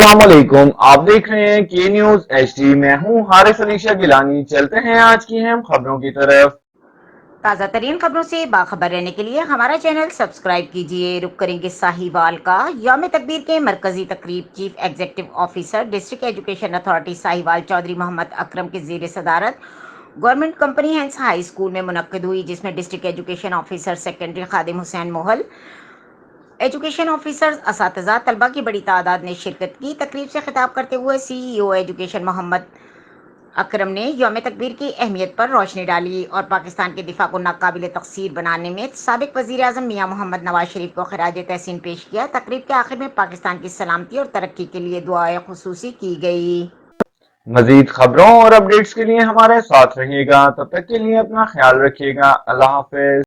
अस्सलामुअलैकुम, आप देख रहे हैं के न्यूज HD। मैं हूं हारिस अलीशा गिलानी। चलते हैं आज की अहम खबरों की तरफ। ताज़ा तरीन खबरों से बाखबर रहने के लिए हमारा चैनल सब्सक्राइब कीजिए। रुक करेंगे साहिवाल का। यौम तकबीर के मरकजी तकरीब chief executive officer district education authority Sahiwal Chaudhry Muhammad Akram के ज़ेर सदारत गवर्नमेंट कंपनी हैंस हाई स्कूल में मुनक्किद हुई, जिसमें district education officer secondary Khadim Hussain Mohal, education officers, असातिज़ा, तलबा की बड़ी तादाद ने शिरकत की। तकरीब से खिताब करते हुए CEO एजुकेशन मोहम्मद अकरम ने यौम तकबीर की अहमियत पर रोशनी डाली और पाकिस्तान के दिफा को नाकाबिल तकसीर बनाने में साबिक वज़ीर आज़म मियाँ मोहम्मद नवाज शरीफ को खराज तहसीन पेश किया। तकरीब के आखिर में पाकिस्तान की सलामती और तरक्की के लिए दुआएं खुसूसी की गई। मजीद खबरों और अपडेट्स के लिए हमारे साथ रहिएगा। तब तक के लिए अपना ख्याल रखिएगा। अल्लाह हाफिज।